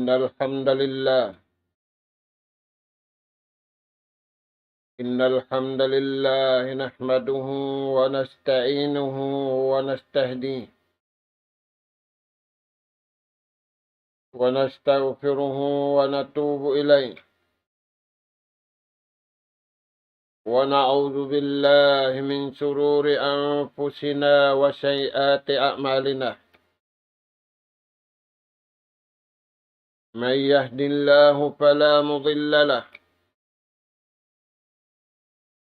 إن الحمد لله نحمده ونستعينه ونستهديه ونستغفره ونتوب إليه ونعوذ بالله من شرور أنفسنا وسيئات أعمالنا. من يهد الله فلا مضل له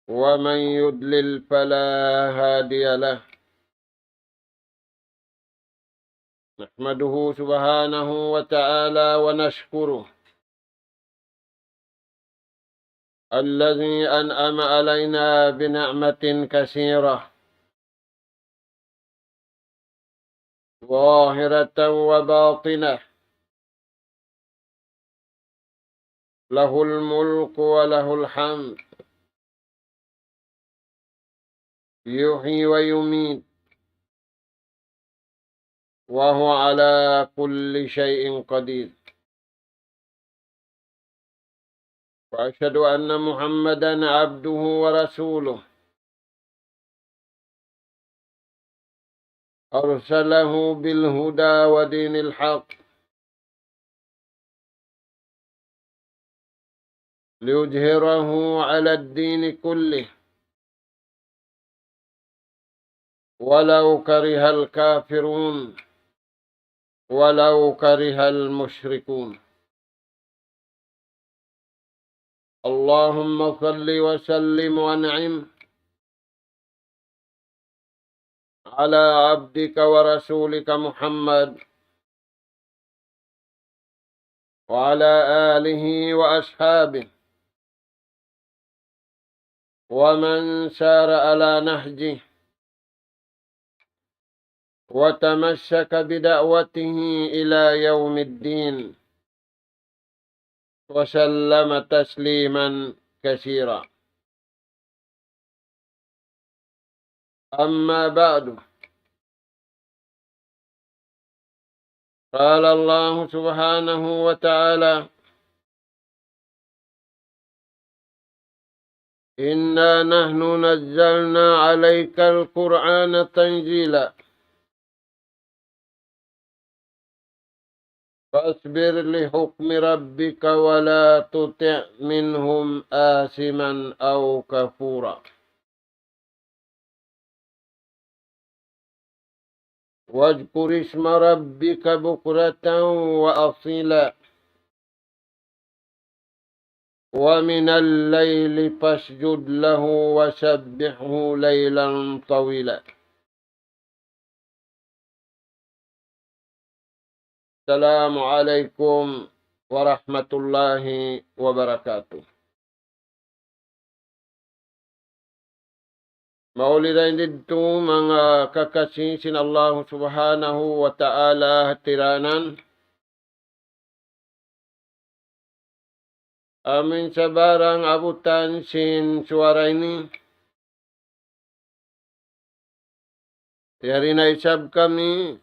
ومن يضلل فلا هادي له. نحمده سبحانه وتعالى ونشكره الذي أنعم علينا بنعمة كثيرة ظاهرة وباطنة، له الملك وله الحمد، يحيي ويميت وهو على كل شيء قدير. وأشهد أن محمدا عبده ورسوله أرسله بالهدى ودين الحق ليظهره على الدين كله ولو كره الكافرون ولو كره المشركون. اللهم صل وسلم وانعم على عبدك ورسولك محمد وعلى آله وأصحابه ومن سار على نهجه وتمسك بدعوته إلى يوم الدين وسلم تسليما كثيرا. أما بعد، قال الله سبحانه وتعالى: إنا نحن نزلنا عليك القرآن تنزيلا فاصبر لحكم ربك ولا تطع منهم آثما أو كفورا. واذكر اسم ربك بكرة وأصيلا ومن الليل فاسجد له وسبحه ليلا طويلا. السلام عليكم ورحمة الله وبركاته. Maulidain dito mga kakasisin Allah subhanahu wa ta'ala hatiranan. Amin sa barang abutan sin suara ini. Tiari na isab kami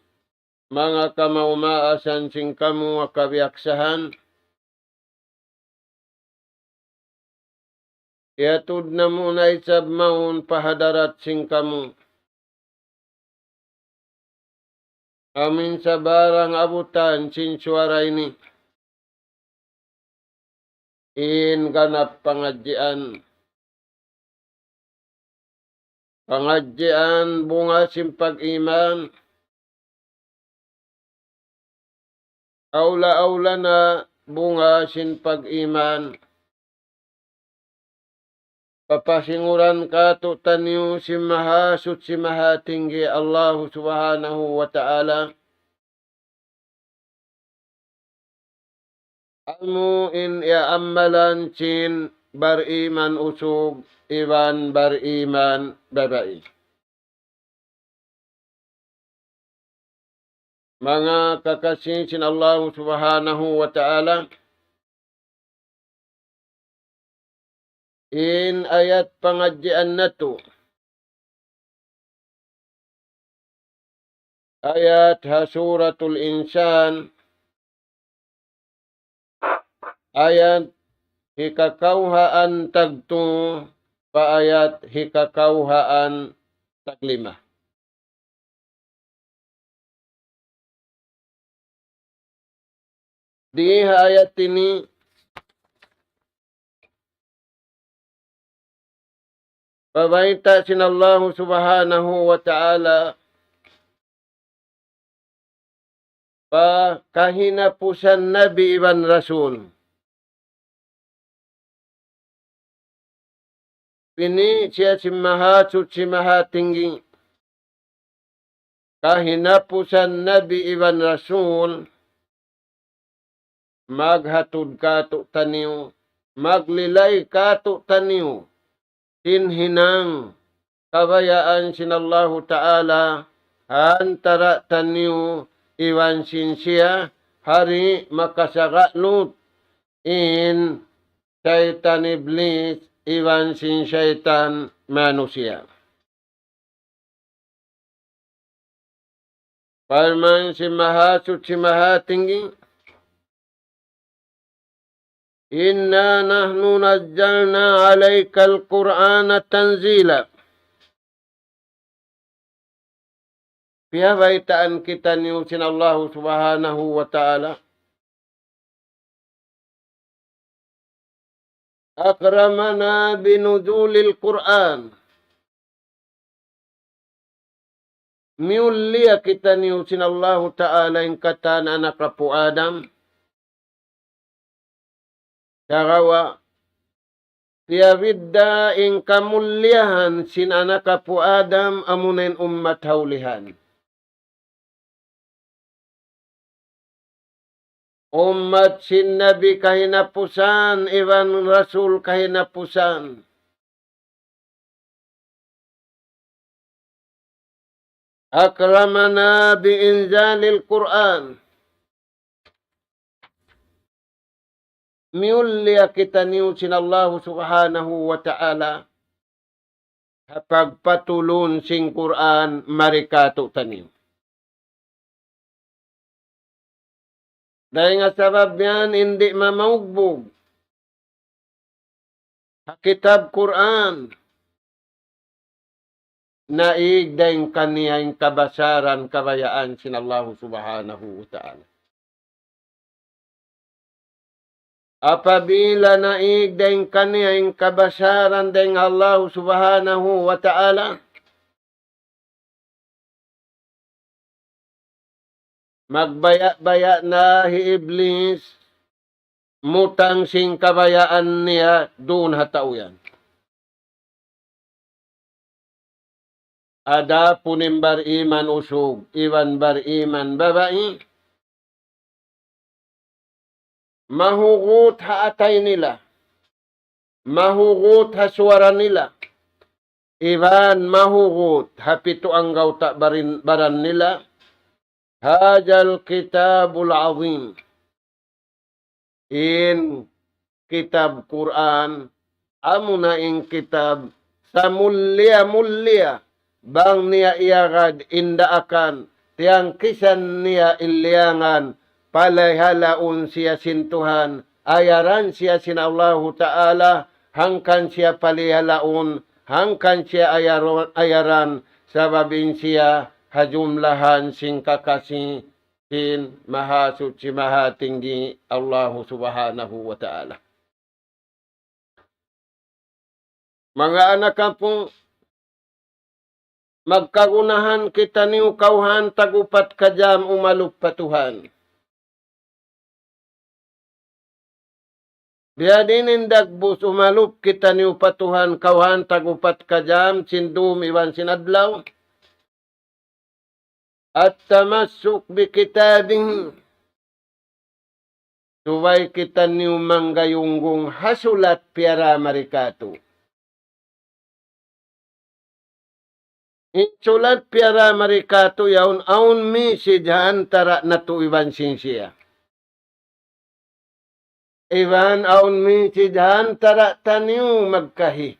mga kamaumaasan sing kamu kabiaksahan. Iatud na muna isab maun pahadarat sing kamu. Amin sa barang abutan sin suara ini. In ganap pengajian. Pengajian bunga simpag iman. Aula-aula na bunga simpag iman. Papasinguran ka to tanyo si mahasut si mahatinggi Allah subhanahu wa ta'ala. Amu in amalan sin bariman usug iban bariman babai. Mga kakasisin Allah subhanahu wa ta'ala. In ayat pengajian na to. Ayat Suratul Insan Ayat hikakauhaan tagtu paayat hikakauhaan taglima. Di ayat ini pabaita sinallahu subhanahu wa ta'ala pa kahinapusan Nabi iban Rasul. Ini siya si Maha Suci Maha Tinggi. Kahinapusan Nabi iban Rasul maghatud kato taniw, maglilay kato taniw, hinhinang kabayaan sinallahu ta'ala antara taniw iwan sinsya hari makasagalut in syaitan iblis iwan sin syaitan manusia. Firman si Maha Suci Maha Tinggi, Inna nahnu nazzalna alaikal Qur'ana tanzila. Piyabaitaan kita niusin Allah subhanahu wa ta'ala. Akramana binuzulil Qur'an. Miulia kita niusin Allah ta'ala yung kata na anak po Adam. Karawa. Piyabidda ing kamulyahan sin anak po Adam amunin ummat haulihan. Umat sin Nabi kahinapusan, iban Rasul kahinapusan. Akramana biinzalil Qur'an. Miulya kita niusin Allah subhanahu wa ta'ala. Pagpatulun sing Qur'an marikato tanim. Dahil nga sabab yan, hindi mamaugbog. Kitab Quran. Naig dahil kaniyang kabasaran, kabayaan sinallahu subhanahu wa ta'ala. Apabila naig dahil kaniyang kabasaran dahil Allah subhanahu wa ta'ala, magbaya-baya na hi Iblis, mutang sing kabayaan niya, doon hatauyan. Ada punim bariman usog, iwan bariman babae, mahugot haatay nila, mahugot haswara nila, iwan mahugot hapito ang gauta baran nila, Hajal kitabul azim. In kitab Quran, amuna in kitab sa mulya-mulya bang niya iyagad indaakan tiyang kisan niya iliangan palayhalaun siya sintuhan ayaran siya sin Allah Ta'ala hangkan siya palihalaun hangkan siya ayaran sababin siya hajumlahan sing kakasi sin Maha Suci Maha Tinggi Allah Subhanahu wa Ta'ala. Mga anak kapong magkagunahan kita niyo kauhan tagupat kajam umalup patuhan. Biadin indagbus umalup kita niyo patuhan kauhan tagupat kajam sindum iwan sinadlaw. At tamassuk bi kitabing suway kita niyo manggayunggong hasulat piara marikato. Insulat piara marikato yaun aun mi sidhan tara natu iwan sinsiya. Iwan aun mi sidhan tara taniu magkahi.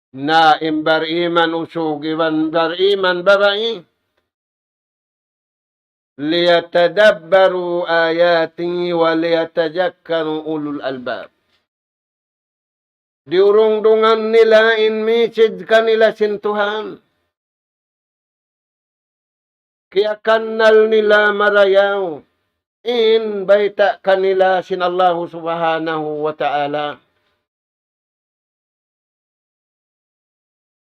Na imbar iman usog iwan bar iman babae. liyatadabbaru ayati wa liyatadhakkaru ulul albab. Diurungdungan nila in message kanila sin Tuhan. Kaya kanal nila marayaw. In baita kanila sin Allah subhanahu wa ta'ala.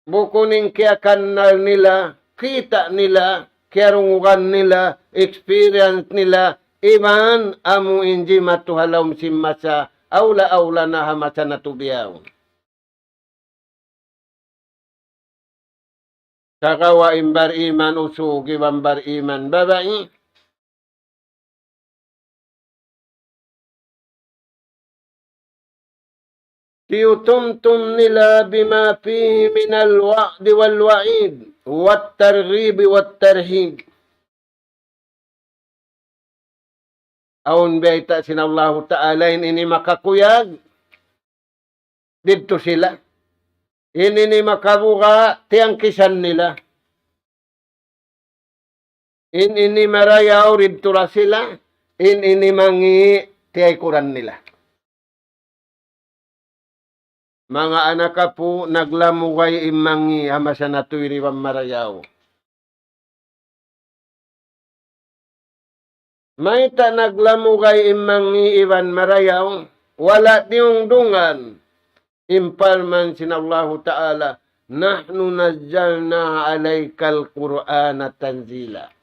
Bukuning kaya kanal nila, kita nila, kiyarungan nila, experience nila, iman amu inji matuhalawm simmasa, awla na hamasa natubiyaw. Kakawa imbar iman usugi bambar iman babai. Tiyutumtum nila bima fihi minal wa'di wal wa'id wat targhib wat tarhib. Aun baita sin Allah Ta'ala ini makakuyag. Dito sila. Ini makabuka tiyang kisan nila. Ini marayaw dito ra sila. Ini mangi tiyay kuran nila. Mga anak ka po, naglamugay imangi hamasa na tuwiri marayaw. May ta naglamugay imangi iwan marayaw, wala tiyong dungan. Impalman sin Allah Ta'ala, nahnu nazzalna alaykal Qur'ana tanzila.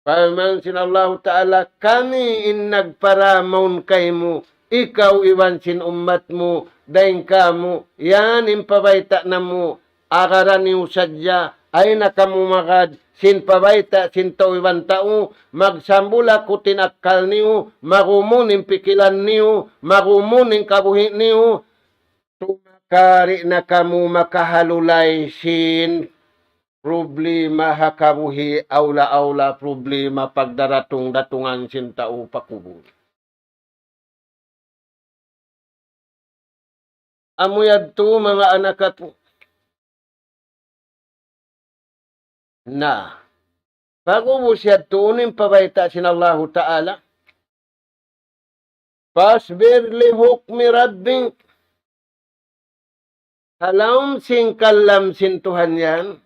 Palman sin Allah Ta'ala, kami in nagparamon kay mo, ikaw iwan sin umat mo, daing kamu, yan impabayta na mo, akaran niyo sadya, ay nakamumagad, sin pabayta, sin tao iwan tao, magsambula kutin akal niyo, magumunin pikilan niyo, magumunin kabuhi niyo, tumakari na kamu makahalulay sin problema hakabuhi, aula problema pagdaratong-datungan sin tao pakubul. Amuyad to mga anak ko na pag-ubos yad to unin pabayta sin Allah Ta'ala fasbir li hukmi rabbing halawm sing kalam sin Tuhan yan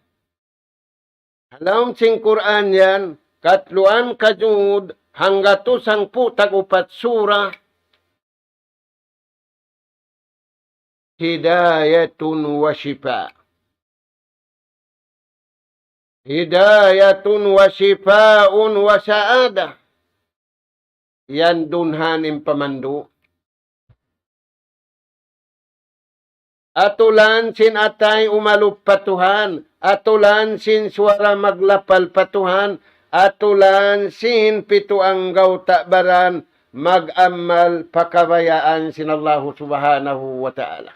halawm sing Quran yan katluan kajud hangga to 10 tagupat surah hidayatun wa shifa. Hidayatun wa shifaun wa sa'ada. Yan dunhanin pamandu. Atulan sin atay umalup patuhan. Atulan sin suara maglapal patuhan. Atulan sin pitu anggaw takbaran. Mag-amal pakabayaan sin Allah subhanahu wa ta'ala.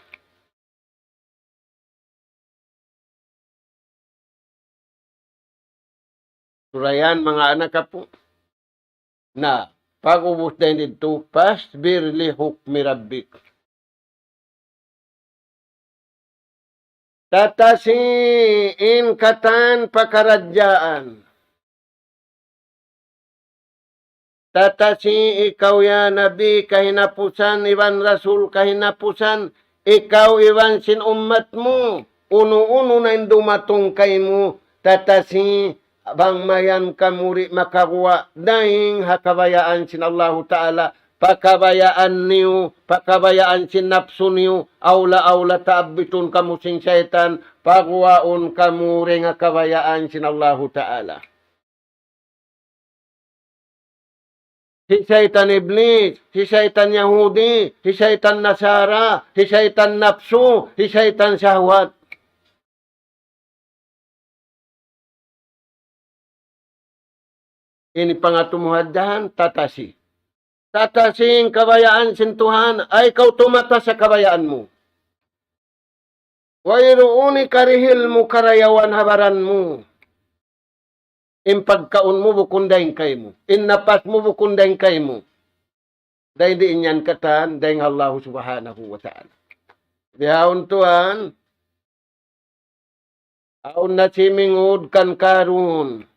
Surayan mga anak po na pag-ubos na dito, pasbir li hukmi rabbik. Tatasiin katan pakaradyaan. Tatasi ikaw ya nabi kahinapusan, iwan rasul kahinapusan, ikaw iwan sin umat mo, uno-uno na indumatong kay mo, tatasi bang mayan kamuri makakuha dahing hakabayaan sin Allah Ta'ala pakabayaan niyo pakabayaan sin napso niyo awla taabitun kamu sing syaitan pagwaon kamuri nga kabayaan sin Allah Ta'ala. Si syaitan iblis, si syaitan Yahudi, si syaitan Nasara, si syaitan napso, si syaitan syahwat. Ini pangatumuhaddahan, tatasi. Tatasing kabayaan sin Tuhan, ay ikaw tumata sa kabayaan mo. Wairuuni karihil mo karayawan habaran mo. Impagkaon mo bukundahin kay mo. Innapas mo bukundahin kay mo. Dahil di inyan katan, dahil Allah subhanahu wa ta'ala. Bihawon Tuhan, aun na simingod kan karun.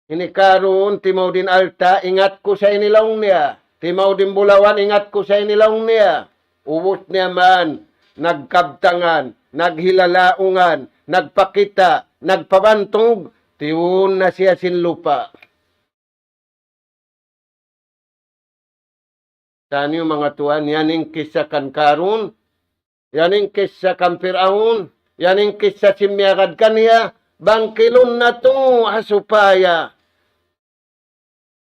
Inikaroon, timaw din alta, ingat ko sa inilaong niya. Timaw din bulawan, ingat ko sa inilaong niya. Ubos niya man, nagkabtangan, naghilalaungan, nagpakita, nagpabantog, tiwon na siya sinlupa. Tani mga tuan, yaning kisa kan karun, yaning kisa kan Firaun, yaning kisa simyagad kaniya, bangkilon na to asupaya.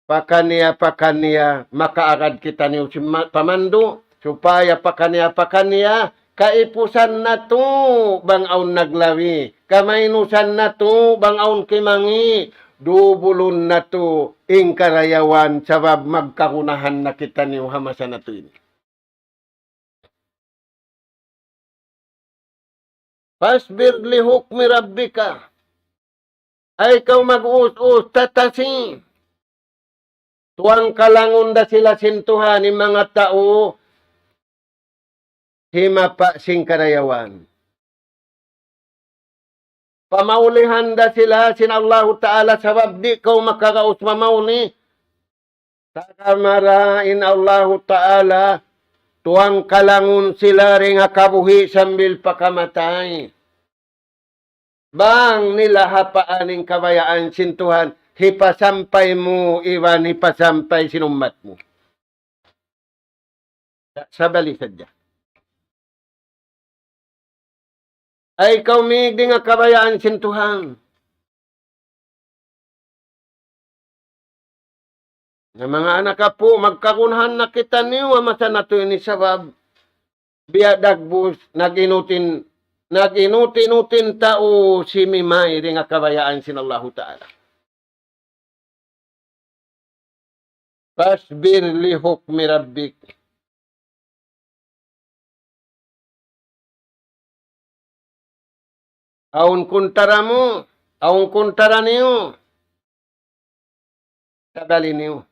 Pakaniya makaagad kita niyo si pamando, supaya pakaniya kaipusan na to bang aun naglawi, kamaynusan na to bang aun kimangi, dubulon na to ing karayawan sabab magkakunahan na kita niyo hamasa na to ini. Pasbir li hukmi rabbika, ay ikaw mag-us-us tatasi. Tuwang kalangon da sila sintuhan ni mga tao, himapa sing karayawan. Pamaulihan da sila sin Allah Ta'ala sabab di kau makakaus mamauli. Takamarain Allah Ta'ala, tuwang kalangon sila ring kabuhi sambil pakamatay. Bang nila hapaaning kabayaan sintuhan, hipasampay mo, iwan hipasampay sinummat mo. Sa balisad niya. Ay ikaw migdi nga kabayaan sintuhan. Nga mga anak ka po, magkakunhan na kita niyo, amasa na to ini sabab. Biadagbus, naginutin tao si Mimay, di nga kabayaan sin Allah Ta'ala. Pasbir li hukmi rabbik. Aun kuntara mo, aun kuntara niyo. Kadali niyo.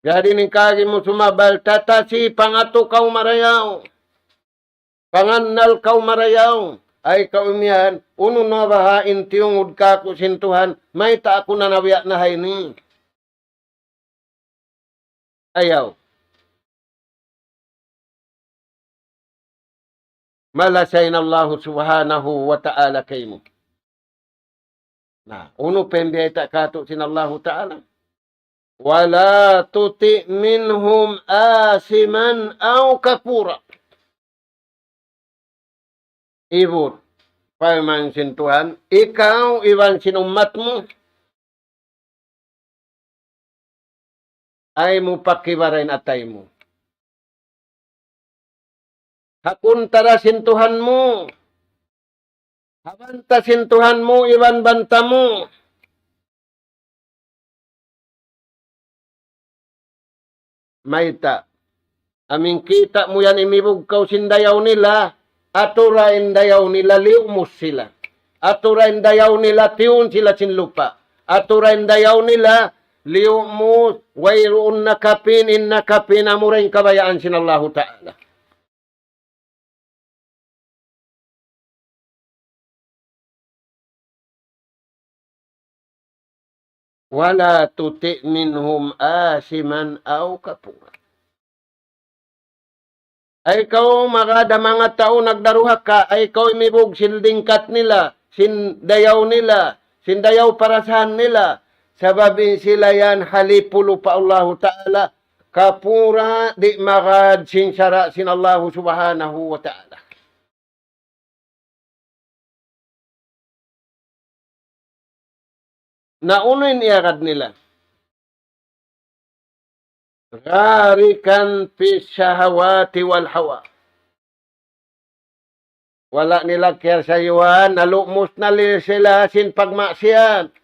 Jadi ni kagi mo sumabal, tatasi pangato kau marayaw. Pangannal kau marayaw. Ay kaumihan, uno na bahain tiyungod ka ko sintuhan, may ta ako na nawiyak na hayni. Ayaw. Malasayin Allah subhanahu wa ta'ala kay mo. Na, uno pembeta kato sin Allah Ta'ala. Wala tuti minhum asiman aw kapura. Ibut, paman sin Tuhan, ikaw iwan sin umat mo, ay mo pakibarain atay mo. Hakun tarasin Tuhan mo. Habantasin Tuhan mo, iwan banta mo. Maita. Aming kita mo yan imibog kaw sindayaw nila. Atura indayaw nila liumos sila. Atura indayaw nila tiyon sila sinlupa. Atura indayaw nila liumos wayroon nakapin in nakapin amurain kabayaan sin Allah Ta'ala. Wala tuti minhum asiman aw kapura. Ay ikaw magada mga tao nagdaruha ka, ay ikaw imibog sildingkat nila, sindayaw nila, sindayaw parasahan nila. Sababin sila yan halipulo pa Allah Ta'ala, kapura di magad sinsara sin Allah Subhanahu wa Ta'ala. Naunin iagad nila. Garikan fi syahawati wal hawa. Wala nila kaya sayuan, nalumos na sila sin pagmaksyan.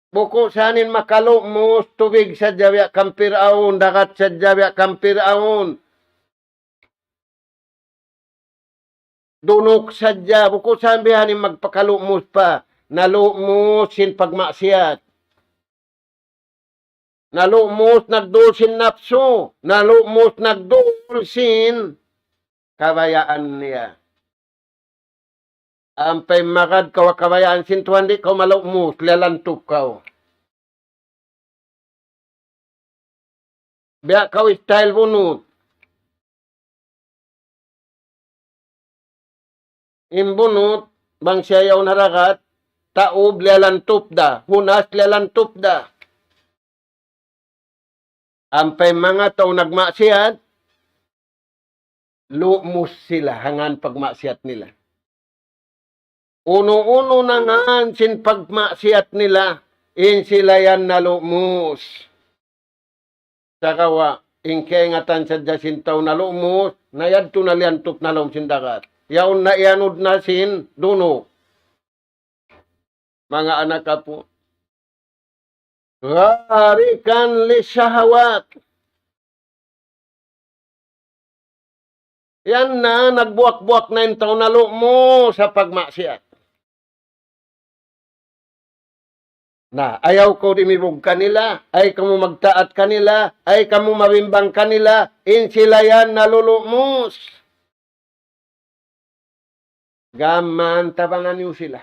Buko sanin makalumos, tubig sa jawa kampiraon, dagat sa jawa kampiraon. Dunok sadya, buko sabihanin magpakalumos pa. Nalumos sin pagmaksiyat. Nalumos nagdulsin napso. Nalumos nagdulsin kabayaan niya. Ampay makad kabayaan sintuhan di ka malumos, lalantop ka. Biya ka style bunot. Imbunot, bang siyayaw narakat, taob lalantop da, hunas lalantop da. Ampay mga tao nagmaksiyat, lumos sila hangan pagmaksiyat nila. Uno-uno na nga sin pagmaksiyat nila, in sila yan na lumos. Sakawa, ingke ngatan sa jasin tao na lumos, nayad to na liantop na lom sindakat. Yaon na ianod na sin duno. Mga anak ka po. Gharikan li syahawat. Yan na, nagbuak-buak na yung taon na mo sa pagmaksiyat. Na, ayaw ko dimibog kanila, ay kamu magtaat kanila, ay kamu mabimbang kanila, in sila yan nalulumos. Gaman, tabangan niyo sila.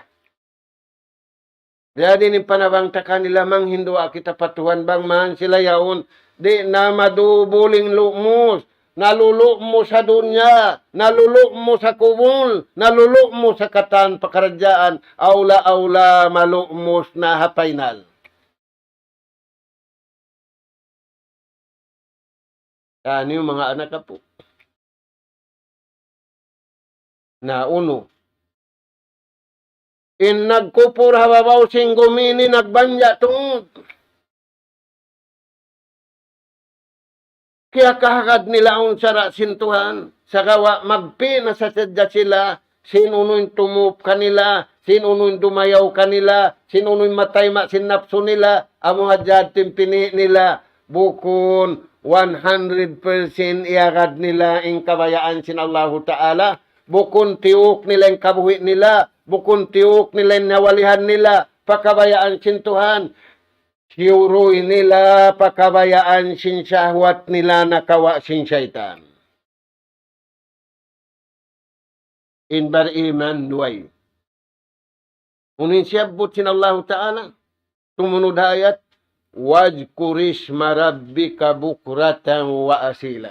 Jadi ni panabang ta kanila mang hindua kita patuhan bang man sila yaon, di na madubuling lumos. Nalulok mo sa dunya, nalulok mo sa kubul, nalulok mo sa katan pakaradyaan, aula-aula malukmos na hapaynal. Yan yung mga anak ka po. Na uno, in nagkupur hababaw sing gumini nagbanya tungod. Kaya kahagad nila ang sara sintuhan. Sa gawa, magpina sa sadya sila. Sinunoy tumup kanila. Sinunoy dumayaw kanila. Sinunoy matay sinapso nila. Amo hadyad timpini nila. Bukon 100% iagad nila ang kabayaan sin Allahu Ta'ala. Bukon tiuk nila ang kabuhi nila. Bukon tiuk nila ang nawalihan nila. Pakabayaan sintuhan. Siuroy nila pakabayaan sin syahwat nila nakawa sin syaitan. Inbar iman duay. Unin siyabot sin Allah Ta'ala. Tumunod ayat. Wajkuris marabbika bukratan wa asila.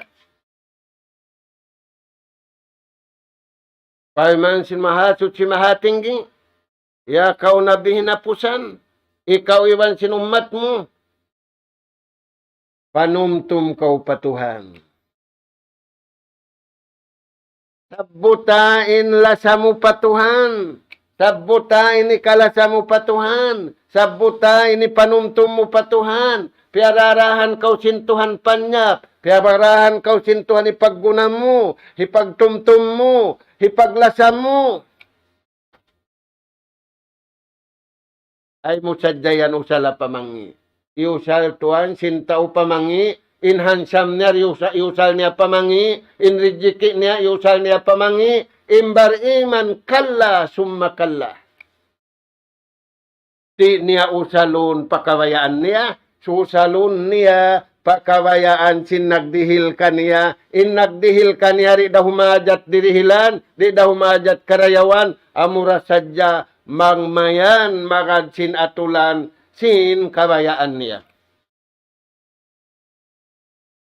Paiman sin mahasut si mahatinggi. Ya kau nabi hinapusan. Ikaw iwan sinumat mo. Panumtum kau patuhan. Sabutain lasa mo patuhan. Sabutain ikalasa mo patuhan. Sabutain ipanumtum mo patuhan. Piararahan kau sintuhan panyap. Piararahan kau sintuhan ipagguna mo. Ipagtumtum mo. Ipaglasa mo. Ay mo sadyayan usala pamangi. Iusal tuan, sintao pamangi, inhansam niya, iusal niya pamangi, inrijiki niya, iusal niya pamangi, imbar iman kalla, summa kalla. Di niya usalun pakabayaan niya, susalun niya pakabayaan sin nagdihil kaniya, in nagdihil kaniya, di dahumajat dirihilan, di dahumajat karayawan, amura sadya, mangmayan magad sin atulan sin kabayaan niya.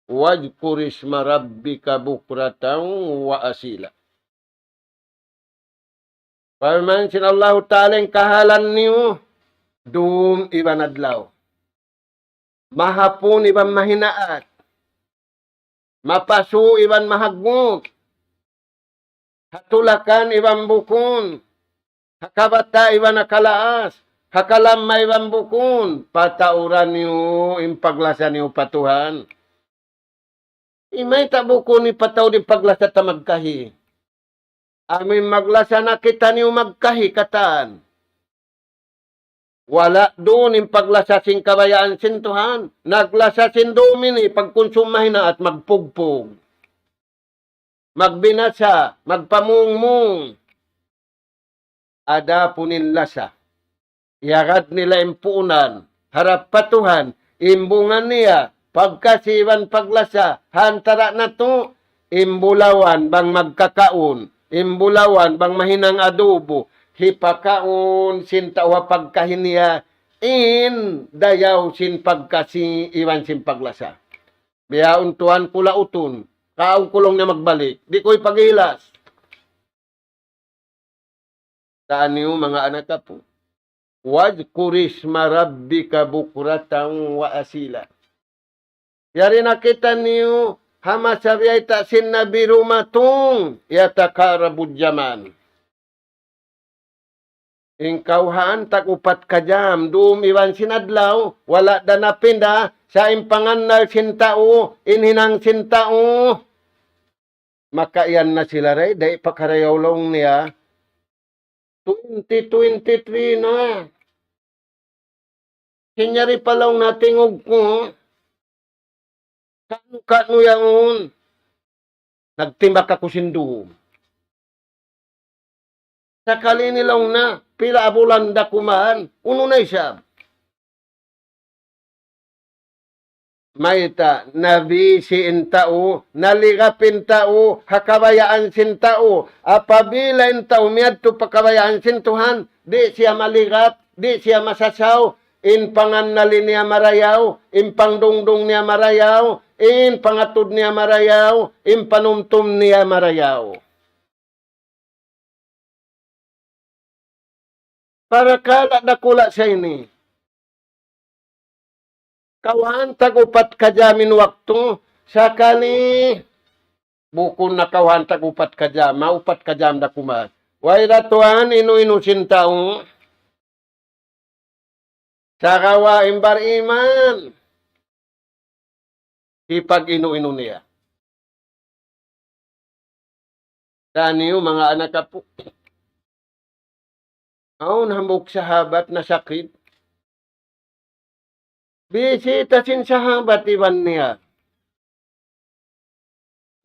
Wajkuris marabbika bukratan wa asila. Paman sin Allah Ta'ala kahalan niyo, dum iban adlaw. Mahapon iban mahinaat. Mapasu iban mahagmuk. Hatulakan iban bukon. Hakabata iwan nakalaas. Hakalamma iwan bukun. Patauran niyo, impaglasan niyo patuhan. Imay tabukun ni pataw di paglasa ta magkahi. Amin maglasa na kita niyo magkahi katan. Wala doon impaglasa sin kabayaan sintuhan. Naglasa sin domini pagkonsumahin na at magpugpug. Magbinasa, magpamungmung. Ada punin lasa. Iagad nila impunan, harap patuhan, imbungan niya, pagkasiwan paglasa, hantara na to, imbulawan bang magkakaon, imbulawan bang mahinang adobo, hipakaon sin tawa pagkahiniya in dayaw sin pagkasi iwan sin paglasa. Biyaon tuan kula uton, kaong kulong na magbalik, di ko'y paghilas. Saan niyo mga anak ka po? Wajkurisma rabbika bukratan wa asila. Yari nakita niyo, hama sabiyay ta sin nabi rumatong, yatakarabud jaman. Ingkauhan tagupat ka jam, dumiwan sinadlaw, wala da napinda, sa impanganal sintao, inhinang sintao. Makaiyan na sila ray, day pakarayaw long niya, 2023 na. Hinyari pa lang natingog ko, kano yaon, nagtimbak ako sindu. Sakali nilang na, pila bulan da kumaan, uno na siya. Mayta, nabi si intao, naligapin tao, hakabayaan sin tao, apabila intao, miyadto pakabayaan sin Tuhan, di siya maligap, di siya masasaw, in panganali niya marayaw, in pangdungdung niya marayaw, in pangatud niya marayaw, in panumtum niya marayaw. Para kala dakula sa ini. Kawan tagupat kajamin waktu sakali bukun na kawan tagupat kajam, maupat kajam da kumat. Way ratuan inu-inu sintao. Sakawa imbar iman. Ipag inu-inu niya. Daniyo mga anak kapo. Aun hambuk sahabat na sakit. Bisita sin sahabat iwan niya.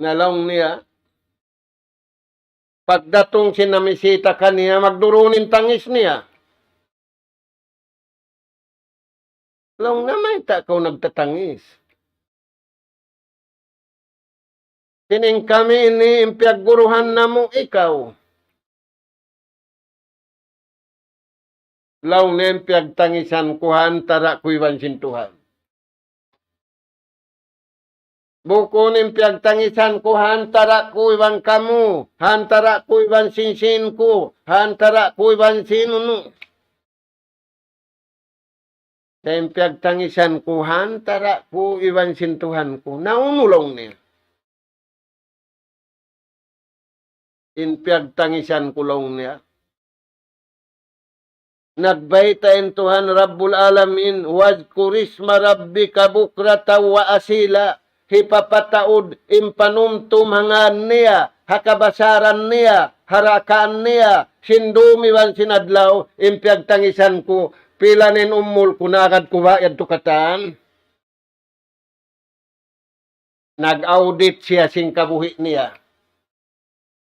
Nalong niya. Pagdatong sinamisita kaniya, magdurunin tangis niya. Long naman ta kau nagtatangis. Kining kami ini impiagguruhan na mo ikaw. Law nem piagtangisan ko hantara ko iwan sin Tuhan. Buko nem piagtangisan ko hantara ko iwan kamu, hantara ko iwan sin ko, hantara ko iwan sinuno. Sem piagtangisan ko hantara ko iwan sin Tuhan ko, naunulong niya. In piagtangisan ko long niya. Nagbaytain Tuhan Rabbul Alamin, wazkurisma rabbika bukrata wa asila, hipapataod impanumtum hangan niya, hakabasaran niya, harakaan niya, sindumiwan sinadlaw, impiagtangisan ko, pilanin umul kunakad kubayad tukatan. Nag-audit siya sing kabuhi niya.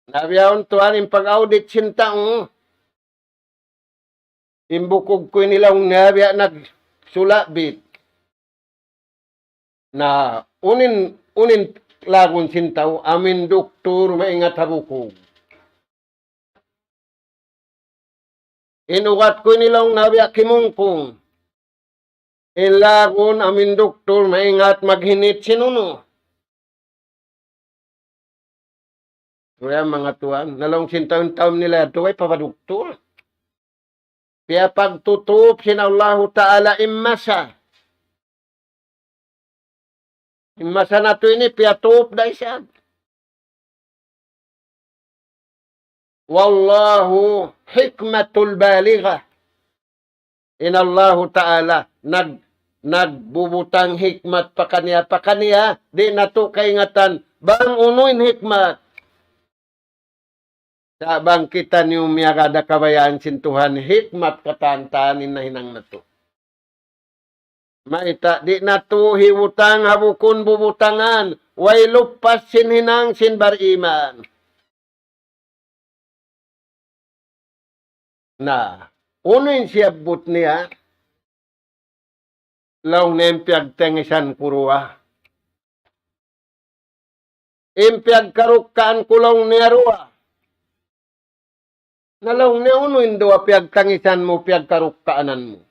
Nabiyaon Tuhan impag-audit sintang, imbukog ko nilang nabiya nagsulabit na unin lagun sintaw amin doktor maingat habukog. Inugat ko nilang nabiya kimungkong. Ilagun amin doktor maingat maghinit sinuno. Kaya mga tuwan, nalong sintaw-taw nila ito ay papadoktor. Kaya pagtutup sin Allah Ta'ala imasa. Imasa na ito ini, piyatup na isa. Wallahu hikmatul baligha. In Allah Ta'ala, nagbubutang hikmat pa kaniya, di na ito kaingatan, bang unuin hikmat. Sabang kita niyo miyagada kabayaan sin Tuhan, hikmat katantanin na hinang nato. Maita, di nato hiwutang habukun bubutangan, way lupas sin hinang sin bariman. Na, unin siya but niya, law nempiag tengisan kuruwa. Impiag karukaan kulong niya ruwa. Nalaw niya uno indo piag tangisan mo, piag karukkaanan mo.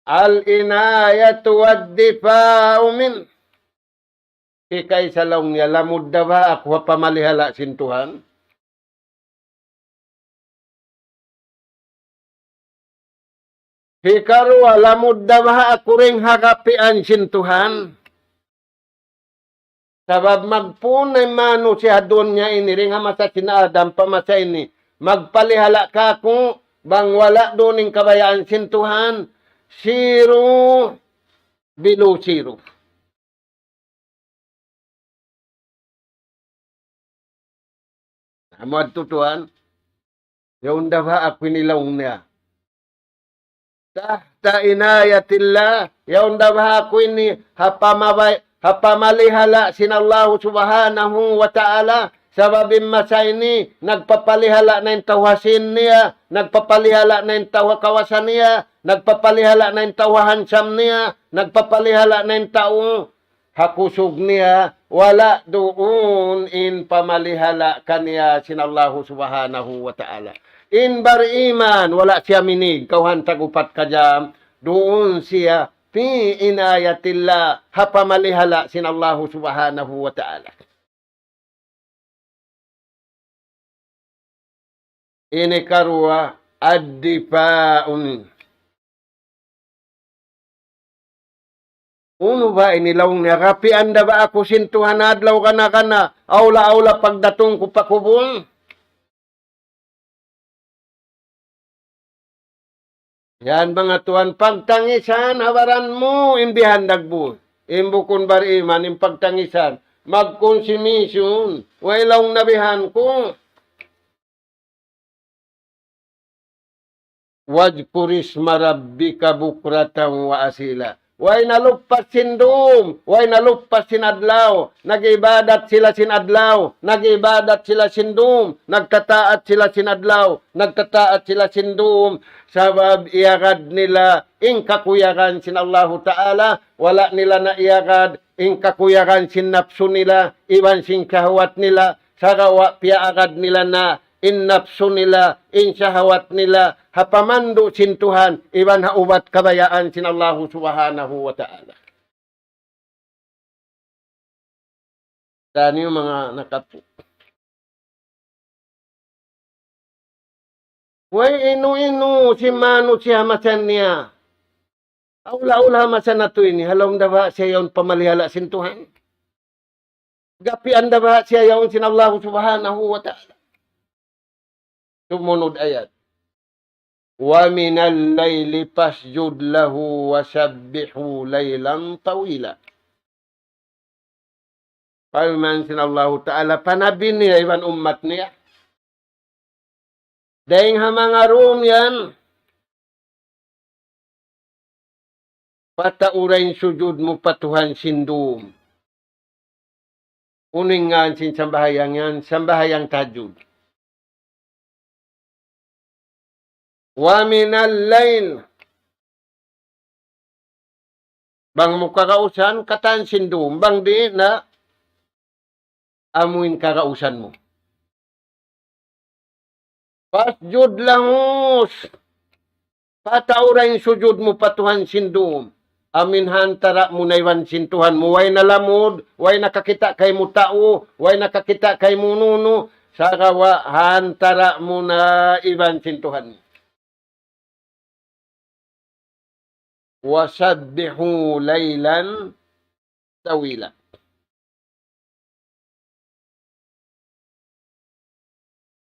Al-inayatu wad-difa'u min. Ikay sa laong niya, lamod da ba ako pamalihala sintuhan? Hikarwa, lamod da ba ako ring hakapian sintuhan? Sabab magpunay mano siya doon niya ini, ring hamasa sinadam pamasa ini. Magpalihala ka kung bang wala doon ng kabayaan sintuhan. Zero, below zero. Amad tutuan, yung dawa ako nilaong niya. Tahta inayatillah, yung dawa ako ini hapamalihala sinallahu subhanahu wa ta'ala. Sababin masa ini, nagpapalihala na yung tawasin niya, nagpapalihala na yung tawakawasan niya, nagpapalihala na yung tawahansam niya, nagpapalihala na yung taong hakusog niya, wala doon in pamalihala kaniya sinallahu subhanahu wa ta'ala. In bariman, wala siya minig, kauhan tagupat kajam, doon siya, fi inayatillah, hapamalihala sinallahu subhanahu wa ta'ala. Ini karwa ad-difa'un. Uno ba inilaong niya, kapi anda ba ako sintuhan adlaw kana, aula-aula pagdatong ko pakubol? Yan mga tuan, pagtangisan, hawaran mo, imbihan dagbo. Imbukon bariman, pagtangisan, magkonsumisyon, wailong nabihan ko. Wajkurisma rabbika bukratan wa asila. Way naluppas sindum, way naluppas sinadlaw, nagibadat sila sinadlaw, nagibadat sila sindum, nagtataat sila sinadlaw, nagtataat sila sindum, sabab iagad nila ing kakuyakan sin Allahu Ta'ala, wala nila na iagad ing kakuyakan sin napsu nila, iwan sin kahawat nila, sagawa piaagad nila na in napsu nila, in syahawat nila, hapamando sintuhan, iban haubat kabayaan sin Allahu subhanahu wa ta'ala. Tani yung mga nakapu. Way inu-inu, si mano siya masan niya. Aula-ula masan na to ini, halong daba siya yung pamalihala sintuhan. Gapian daba siya yung sin Allahu subhanahu wa ta'ala. Sumunod ayat. Wa minal layli fasjud lahu wa sabbihu laylan tawila. Paman sin Allah Ta'ala panabi niya iban umat niya. Dahing mga room yan. Pataurain sujud mo patuhan sindum. Uningan sin sambahayang yan, sambahayang tajud. Wa minal layl. Bang mo kakausan, katan sindum. Bang di na amuin kakausan mo. Pasjud langus. Pataurain sujud mo patuhan sindum. Amin hantara mo na iwan sintuhan mo. Way nalamod, way nakakita kay mo tao, way nakakita kay mo nuno. Sakawa hantara mo na iwan sintuhan mo. Wasabbihu laylan tawila.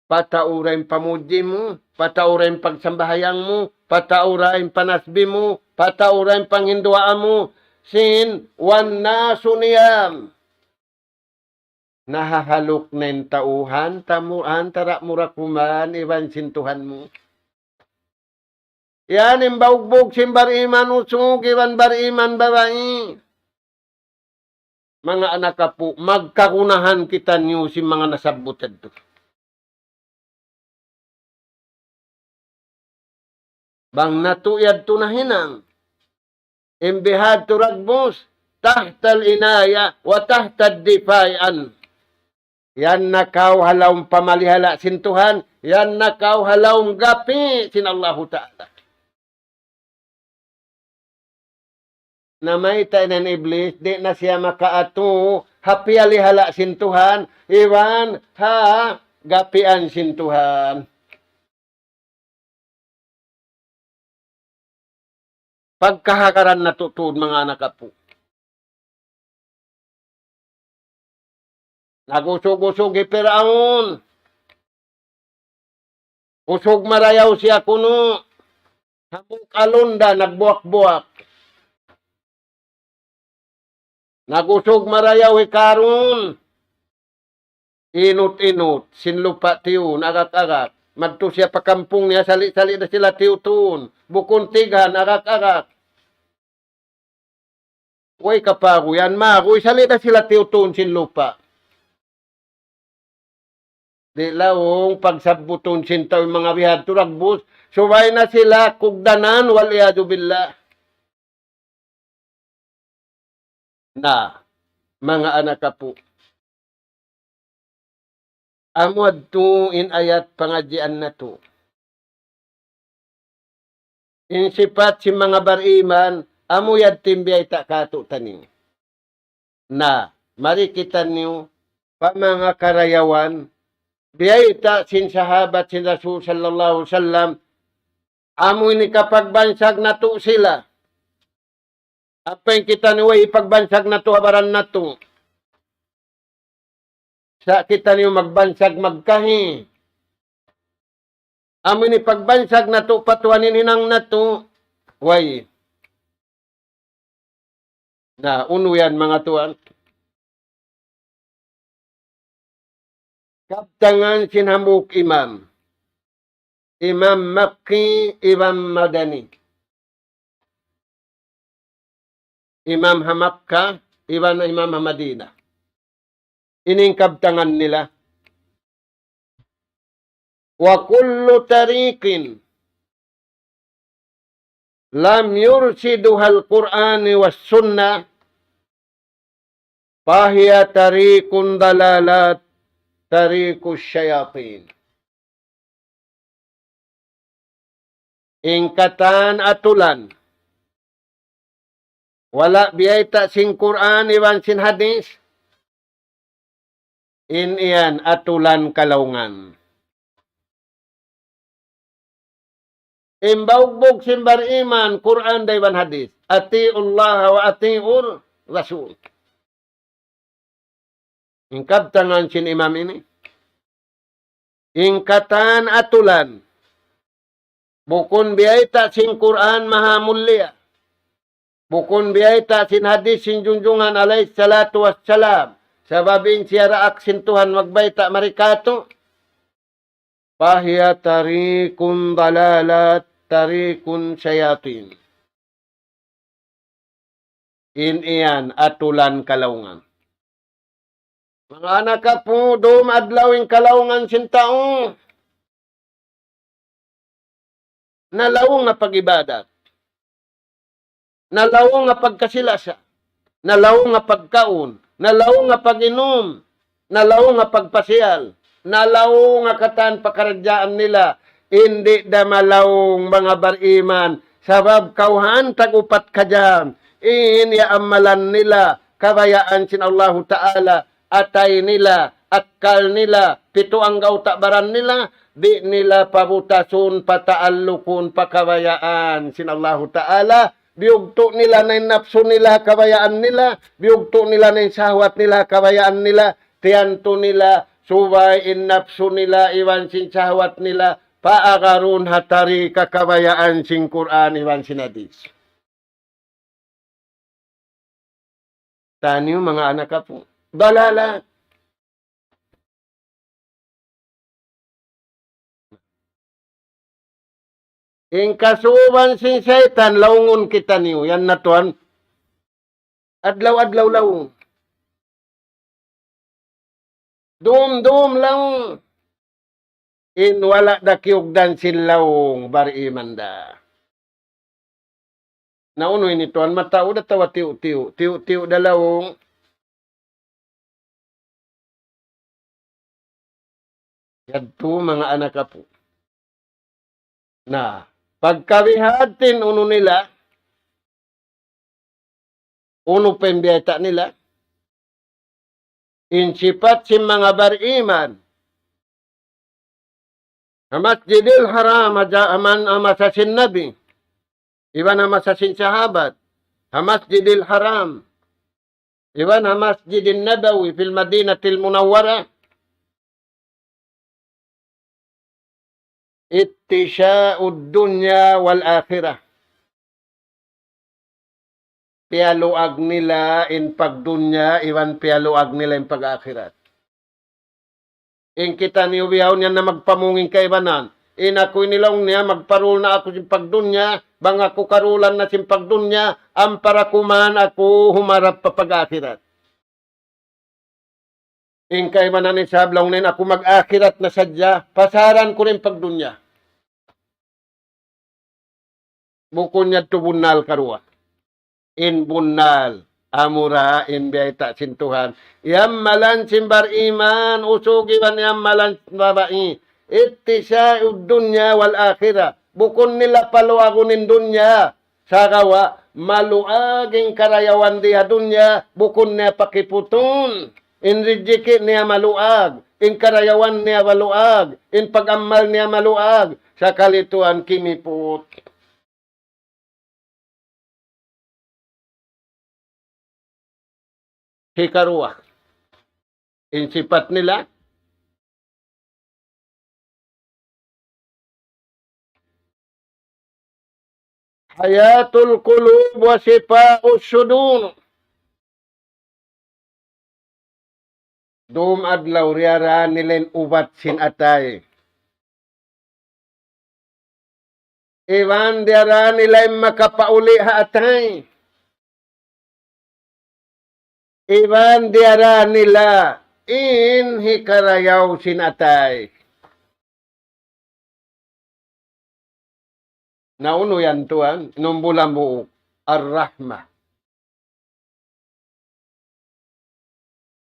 Pataurain pamuji mo, pataurain pagsambahayang mo, pataurain panasbi mo, pataurain panghinduaan mo, sin wan nasu niyam. Nahahalok na yung tauhan, tamuhan, tara murakuman, iwan sintuhan mo. Yan, imbaugbog simbar iman usog, iwan bar iman babae. Mga anak ka po, magkakunahan kita niyo si mga nasabutad to. Bang natuyad to na hinang. Imbihad to ragbos, tahtal inaya, wa tahtad difayan. Yan nakaw halawng pamalihala sin Tuhan. Yan nakaw halawng gapi sin Allahu Ta'ala. Na may tayo ng iblis, di na siya makaato, hapialihala sin Tuhan, iwan, ha, gapian sin Tuhan. Pagkahakaran na tutod, mga anak po. Nagusog-usog ipiraon. Usog marayaw siya kuno. Hamok alunda, nagbuak-buak. Nagusog marayaw ikaron. Inut-inut, sinlupa tiyon, agak-agak. Madto siya pakampung niya, sali-sali na sila tiyutun. Bukon tigan, agak-agak. Uy kapago yan, magoy, sali na sila tiyutun, sinlupa. Di lawong pagsabuton sintaw yung mga bihad turagbus. Subay na sila kugdanan waliyadu billah. Na, mga anak po. Amwad to in ayat pangadyan na to. In sipat si mga bariman, amuyad timbiyay takato taning. Na, marikitan niyo, pa mga karayawan, biyay ta sin sahabat sin Rasul sallallahu alaihi wasallam, amoy ni kapagbansag na to sila. Apa yung kita niyo ipagbansag na to, habaran na to. Sa kita niyo magbansag magkahi. Amoy ni pagbansag na to, patuanin hinang na to. Way. Na, uno yan mga tuan. Kaptangan sinhamuk imam. Imam Makki, Imam Madani. Imam Hamakka, Imam Hamadina. Ining kabtangan nila. Wa kullu tariqin lam yursiduhal Qur'ani was sunnah fahiya tariqun dalalat tariqus syayatin. Ingkatan atulan. Wala biyay ta sing Quran iwan sin hadis. In iyan atulan kalaungan. Imbaugbog simbar iman Quran daywan hadis. Atiullah wa atiur rasul. Ingkabtangan sin imam ini. Ingkatan atulan. Bukun biyay ta sing Quran maha mulia. Bukun biyay ta sin hadis sin junjungan alaih salatu wassalam. Sababing siya raak sin Tuhan magbayta marikato. Fahiya tarikun dalalat tarikun syayatin. In iyan atulan kalaungan. Mga anak ka po, doon adlawing kalaungan sin tao. Nalawong nga pag-ibadat. Nalawong nga pagkasilasa. Nalawong nga pagkaon. Nalawong nga pag-inom. Nalawong nga pagpasyal. Nalawong nga katan pakaradyaan nila. Hindi da malawong mga bariman. Sabab kauhan tagupat ka dyan. Iniamalan nila. Kabayaan sin Allahu Ta'ala. Atay nila. Akkal nila. Pito ang gautabaran nila. Di nila pabutasun, pataalukun, pakabayaan sin Allahu Ta'ala. Biugto nila na napso nila, kabayaan nila. Biugto nila na sahwat nila, kabayaan nila. Tiyanto nila, subay innapso nila, iwan sin sahwat nila. Paakarun hatari kakabayaan sin Quran, iwan sin hadis. Tanyo mga anak ka po. Balala. Ing kasuban sin setan, laungon kita niyo. Yan na tuan. Adlaw-adlaw laung. Dum-dum laung. In wala da kiugdan sin laung, bari imanda. Naunoy ni tuan, matao da tawa tiyo-tiyo. Tiyo-tiyo da laung. Yadto mga anak apo. Na pagkawihatin uno nila, uno pembiyeta nila, insipat si mga bariman, Masjidil Haram, aman amasasin Nabi, iwan amasasin sahabat, Masjidil Haram, iwan Masjidin Nabawi fil Madinatil Munawwara, ittisya'ud dunya wal akhirah. Pialuag nila in pagdunya, iwan pialuag nila in pag-akhirat. In kita niyo biyaw niya na magpamunging kaibanan. In ako'y nilaong niya, magparul na ako sin pagdunya, bang ako karulan na sin pagdunya, ampara kuman ako humarap pa pag-akhirat. In kaibanan ni sablaw nin, ako mag-akhirat na sadya, pasaran ko rin pagdunya. Bukon niya tubunal karuwa. In bunal. Amura in biyayta sintuhan. Yammalan simbar iman, usugiwan yammalan babai. Ittisya dunya wal akhirah. Bukon nila paluagunin dunya. Sakawa, maluaging karayawan diha dunya, bukon niya pakiputun. In rijiki niya maluag. In karayawan niya maluag. In pag-amal niya maluag. Sa kalituan kimiput. Hikaruwa. Insipat nila, hayatul qulub wa sifa'us sudur. Dum adlaw riara nilen ubat sin atay. Iwan diara nilay makapauli ha atay. Iwan diara nila in hikarayaw sinatay. Nauno yan tuan, numbulan mo ar-rahmah.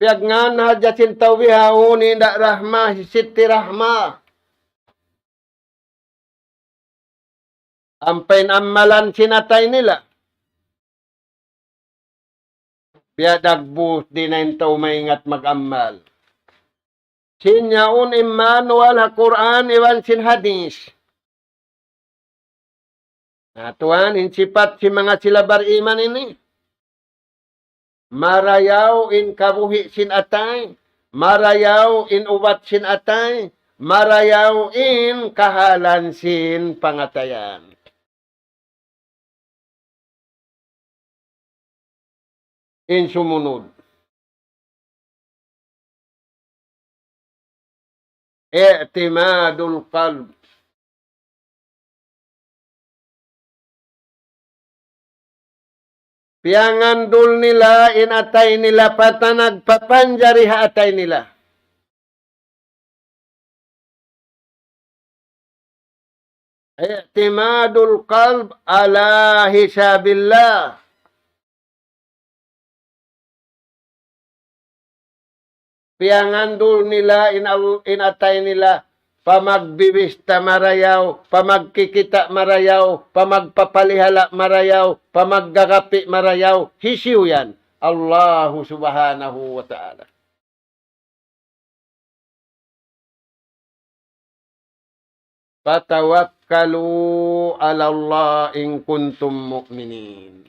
Piyag nga na jasin tawihaon inda rahmah, siti rahmah. Ampain amalan sinatay nila. Piadagbus di na intaw maingat mag-amal. Sinyaon Immanuel ha Quran iwan sin hadis. Tuan, insipat si mga sila bariman ini. Marayaw in kabuhi sin atay. Marayaw in ubat sin atay. Marayaw in kahalan sin pangatayan. In sumunod. I'timadul qalb. Piangandul nila, inatay nila, patanag, papanjari atay nila. I'timadul qalb ala hisabillah. Piangandul nila, inatay nila, pamagbibista marayaw, pamagkikita marayaw, pamagpapalihala marayaw, pamaggagapi marayaw, hisiw yan. Allahu subhanahu wa ta'ala. Patawakkalu ala Allah in kuntum mu'minin.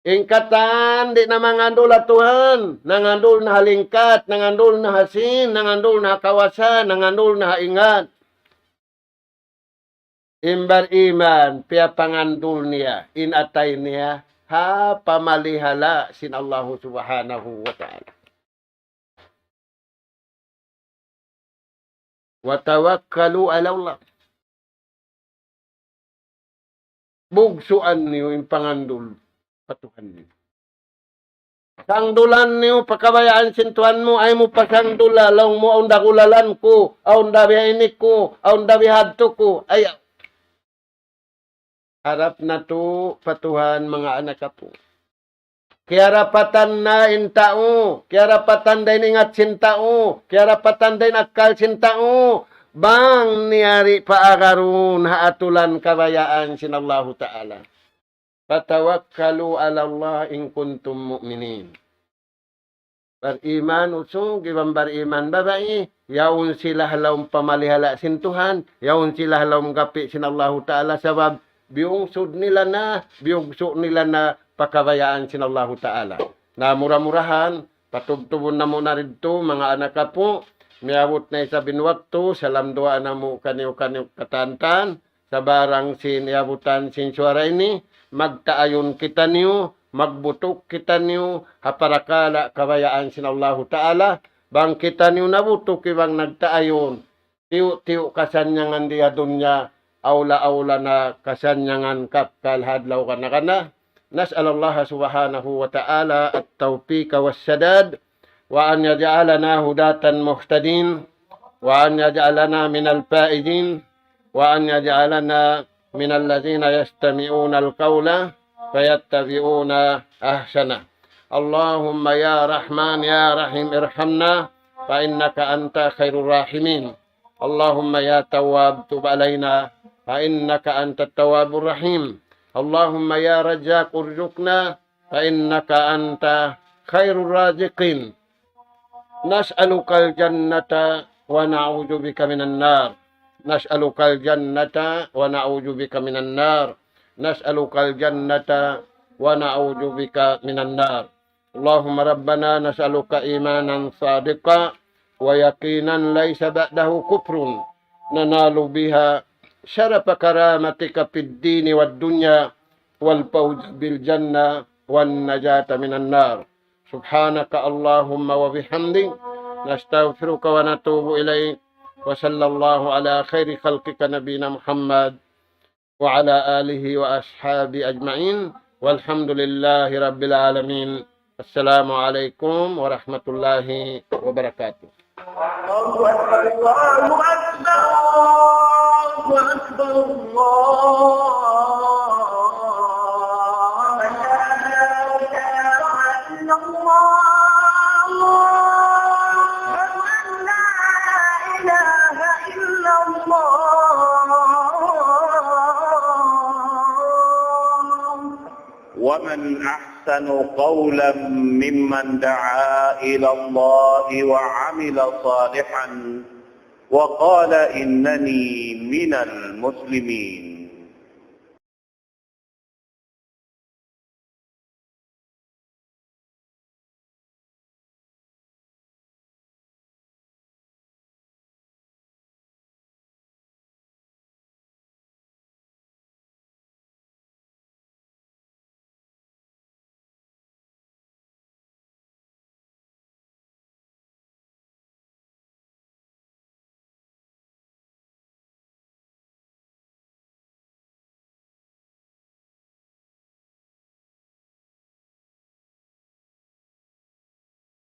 Ingkatan, di na mangandul at Tuhan. Nangandul na halingkat, nangandul na hasin, nangandul na kawasan, nangandul na haingat. Imbar iman, pia pangandul niya, inatay niya, ha pamalihala sin Allahu subhanahu wa ta'ala. Wa tawakkalu ala Allah. Bugsuan niyo yung pangandul. Patuhan niyo. Sangdulan niyo, pakabayaan sintuan mo, ay mo pasangdula, lang mo, aun dagulalan ko, aun dabihinik ko, aun dabihadto ko, ay, harap na to, patuhan mga anak po. kiarapatan na intao, kiarapatan din ingat sintao, kiarapatan din akal sintao, bang niyari paagarun haatulan kabayaan sinallahu ta'ala. Fatawakkalu ala Allah in kuntum mu'minin. Beriman usung, ibang beriman babai, yaun sila halaw pamalihala sin Tuhan, yaun sila halaw gapi sinallahu ta'ala, sabab biungsod nila na, biungsod nila na pakabayaan sinallahu ta'ala. Na murah-murahan, patubtubon na mo na rinto, mga anak ka po, miawot na isa binwakto, salam doa na mo kaniw-kaniw katantan, sa barang siniabutan sin suara ini, magtaayon kita niyo, magbutok kita niyo, haparakala kabayaan sinallahu ta'ala, bang kita niyo nabutok ibang nagtaayon, tiyo-tiyo kasanyangan diya dunya, aula-aula na kasanyangan kapkal hadlaw kana-kana. Nas'alallah subhanahu wa ta'ala at-tawfiq was-sadad wa an yaj'alana hudatan muhtadin wa an yaj'alana minal faizin wa an yaj'alana minal ladzina yastami'una al-qawla fayattabi'una ahsana. Allahumma ya Rahman ya Rahim irhamna fa innaka anta khairur rahimin. Allahumma ya Tawwab tub alaina fa innaka antat tawwabur rahim. Allahumma ya Razzaq urzuqna fa innaka anta khairur raziqin. Nas'alukal jannata wa na'udzu bika minan nar. Nas'alukal jannata wa na'udzu bika minan nar. Nas'alukal jannata wa na'udzu bika minan nar. Allahumma rabbana nas'aluka imanan sadiqa wa yaqinan laysa ba'dahu kufrun nanalu biha syarafa karamatika fid dini wad dunya wal fawz bil jannah wan najata minan nar. Subhanaka Allahumma wa bihamdik nastaghfiruka wa natubu ilaik wa sallallahu ala khairi khalqika nabiyina Muhammad wa ala alihi wa ashabi ajma'in walhamdulillahi rabbil alamin. Assalamualaikum warahmatullahi wabarakatuh. Allahu Akbar, Allahu Akbar, Allahu Akbar, ومن أحسن قولا ممن دعا إلى الله وعمل صالحا وقال إنني من المسلمين.